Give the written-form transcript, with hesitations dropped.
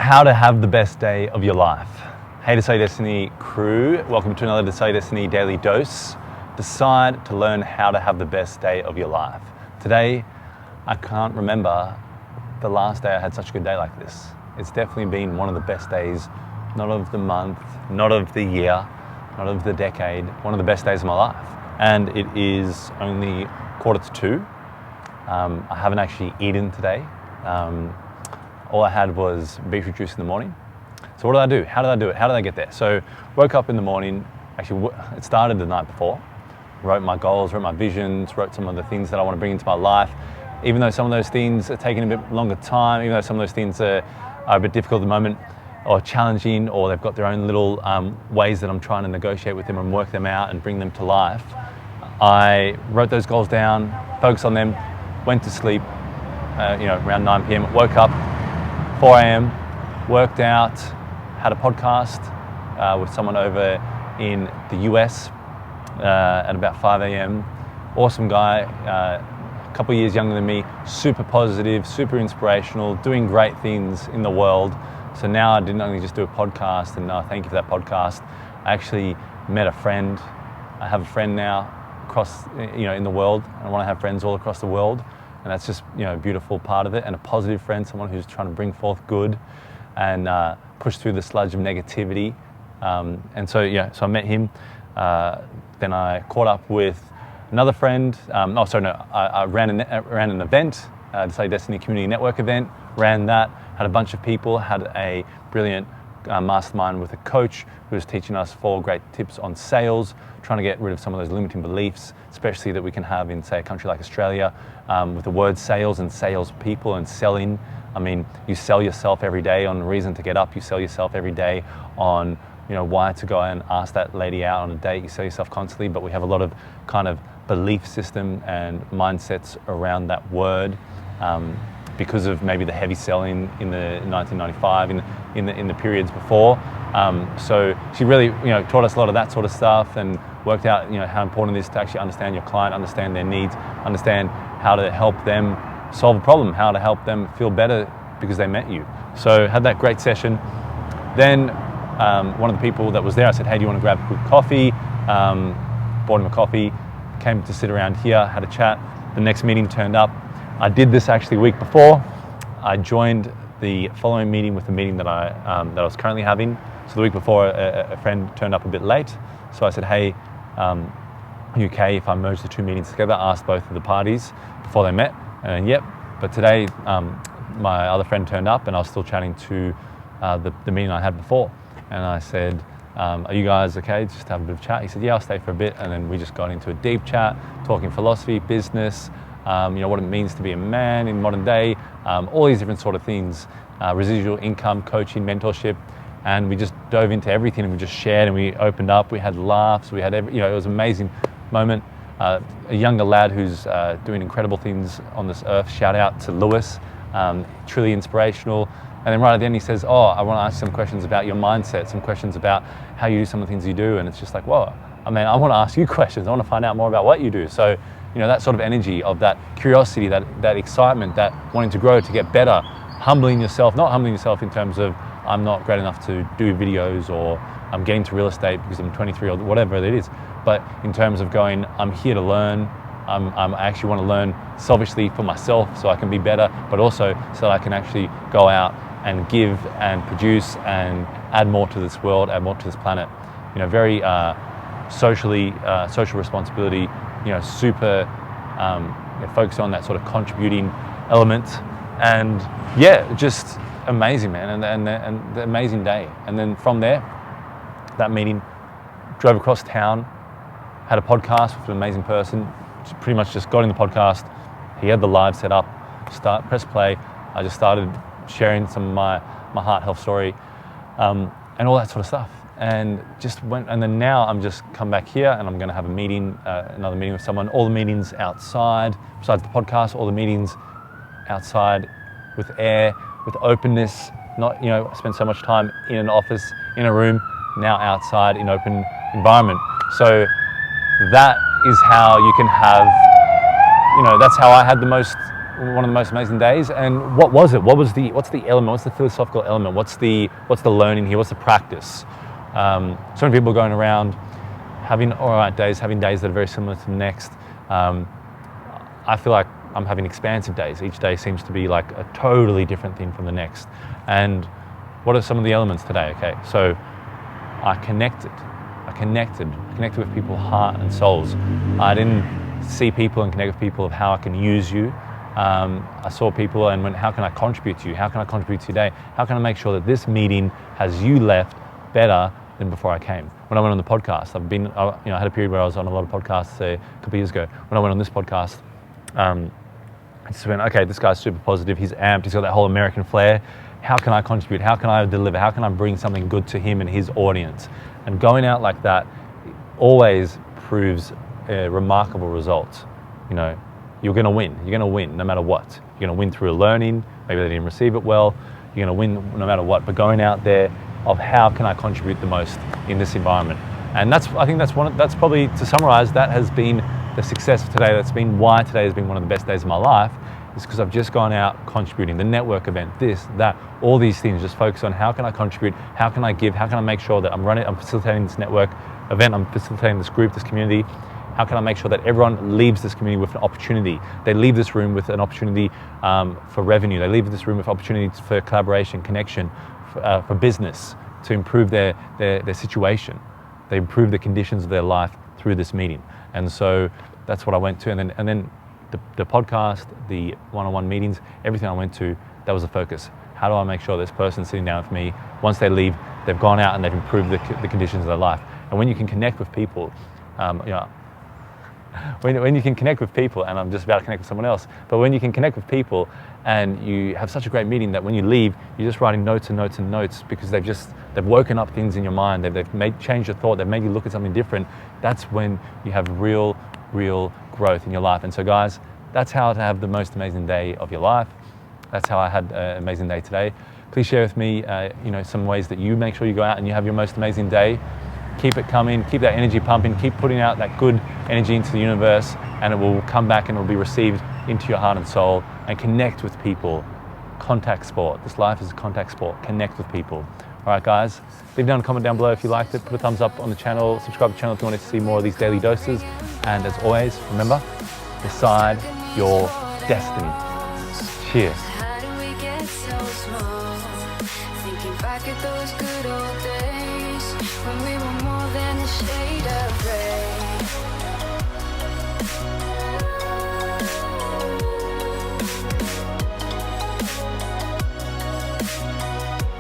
how to have the best day of your life. Hey Decide Destiny crew, welcome to another Decide Destiny Daily Dose. Decide to learn how to have the best day of your life. Today, I can't remember the last day I had such a good day like this. It's definitely been one of the best days, not of the month, not of the year, not of the decade, one of the best days of my life. And it is only 1:45. I haven't actually eaten today. All I had was beetroot juice in the morning. So what did I do? How did I do it? How did I get there? So woke up in the morning, actually it started the night before, wrote my goals, wrote my visions, wrote some of the things that I want to bring into my life. Even though some of those things are taking a bit longer time, even though some of those things are a bit difficult at the moment, or challenging, or they've got their own little ways that I'm trying to negotiate with them and work them out and bring them to life, I wrote those goals down, focused on them, went to sleep, around 9 p.m, woke up, 4 a.m, worked out, had a podcast with someone over in the US at about 5 a.m. Awesome guy, a couple of years younger than me, super positive, super inspirational, doing great things in the world. So now I didn't only just do a podcast, and thank you for that podcast. I actually met a friend. I have a friend now across, in the world. I want to have friends all across the world. And that's just, a beautiful part of it, and a positive friend, someone who's trying to bring forth good and push through the sludge of negativity. So I met him. Then I caught up with another friend. I ran an event, Decide Destiny Community Network event, ran that, had a bunch of people, had a brilliant mastermind with a coach who was teaching us 4 great tips on sales, trying to get rid of some of those limiting beliefs, especially that we can have in, say, a country like Australia, with the word sales and salespeople and selling. I mean, you sell yourself every day on reason to get up. You sell yourself every day on, why to go and ask that lady out on a date. You sell yourself constantly, but we have a lot of kind of belief system and mindsets around that word. Because of maybe the heavy selling in the 1995, in the periods before. So she really, taught us a lot of that sort of stuff, and worked out, how important it is to actually understand your client, understand their needs, understand how to help them solve a problem, how to help them feel better because they met you. So had that great session. Then one of the people that was there, I said, hey, do you want to grab a quick coffee? Bought him a coffee, came to sit around here, had a chat. The next meeting turned up. I did this actually a week before. I joined the following meeting with the meeting that I was currently having. So the week before, a friend turned up a bit late. So I said, hey, you okay if I merge the 2 meetings together? I asked both of the parties before they met, and yep. But today, my other friend turned up, and I was still chatting to the meeting I had before. And I said, are you guys okay? Just have a bit of chat. He said, yeah, I'll stay for a bit. And then we just got into a deep chat, talking philosophy, business, what it means to be a man in modern day, all these different sort of things, residual income, coaching, mentorship, and we just dove into everything, and we just shared, and we opened up, we had laughs, we had it was an amazing moment. A younger lad who's doing incredible things on this earth, shout out to Lewis, truly inspirational. And then right at the end he says, I want to ask some questions about your mindset, some questions about how you do some of the things you do. And it's just like, whoa, I want to ask you questions, I want to find out more about what you do. So that sort of energy, of that curiosity, that excitement, that wanting to grow, to get better, humbling yourself, not humbling yourself in terms of I'm not great enough to do videos, or I'm getting to real estate because I'm 23 or whatever it is, but in terms of going, I'm here to learn, I actually want to learn selfishly for myself so I can be better, but also so that I can actually go out and give and produce and add more to this world, add more to this planet. Very social responsibility, super focus on that sort of contributing element. And yeah, just amazing, man, and the amazing day. And then from there, that meeting, drove across town, had a podcast with an amazing person, pretty much just got in the podcast. He had the live set up, press play. I just started sharing some of my heart health story, and all that sort of stuff. And just went, and then now I'm just come back here, and I'm going to have a meeting, another meeting with someone. All the meetings outside, besides the podcast, all the meetings outside with air, with openness. Not, spend so much time in an office, in a room, now outside in open environment. So that is how you can have, that's how I had the most one of the most amazing days. And what was it? What's the element? What's the philosophical element? What's the learning here? What's the practice? So many people going around having all right days, having days that are very similar to the next. I feel like I'm having expansive days. Each day seems to be like a totally different thing from the next. And what are some of the elements today? Okay, so I connected with people's heart and souls. I didn't see people and connect with people of how I can use you. I saw people and went, how can I contribute to you? How can I contribute to your day? How can I make sure that this meeting has you left better than before I came? When I went on the podcast, I had a period where I was on a lot of podcasts a couple of years ago. When I went on this podcast, I just went, okay, this guy's super positive, he's amped, he's got that whole American flair. How can I contribute? How can I deliver? How can I bring something good to him and his audience? And going out like that always proves remarkable results. You know, you're going to win. You're going to win no matter what. You're going to win through a learning. Maybe they didn't receive it well. You're going to win no matter what. But going out there of how can I contribute the most in this environment? And that's probably, to summarize, that has been the success of today. That's been why today has been one of the best days of my life. Is because I've just gone out contributing, the network event, this, that, all these things, just focus on how can I contribute, how can I give, how can I make sure that I'm facilitating this network event, I'm facilitating this group, this community. How can I make sure that everyone leaves this community with an opportunity? They leave this room with an opportunity for revenue. They leave this room with opportunities for collaboration, connection, for business, to improve their situation. They improve the conditions of their life through this meeting. And so that's what I went to. And then the podcast, the one-on-one meetings, everything I went to, that was the focus. How do I make sure this person sitting down with me, once they leave, they've gone out and they've improved the conditions of their life. And when you can connect with people, when you can connect with people, and I'm just about to connect with someone else, but when you can connect with people and you have such a great meeting that when you leave, you're just writing notes and notes and notes because they've woken up things in your mind, they've changed your thought, they've made you look at something different. That's when you have real growth in your life. And so guys, that's how to have the most amazing day of your life. That's how I had an amazing day today. Please share with me some ways that you make sure you go out and you have your most amazing day. Keep it coming, keep that energy pumping, keep putting out that good energy into the universe, and it will come back and it will be received into your heart and soul. And connect with people. Contact sport. This life is a contact sport. Connect with people. All right, guys, leave down a comment down below if you liked it. Put a thumbs up on the channel. Subscribe to the channel if you want to see more of these daily doses. And as always, remember, decide your destiny. Cheers. How do we get so small? Thinking back at those good old days when we were more than a shade of gray.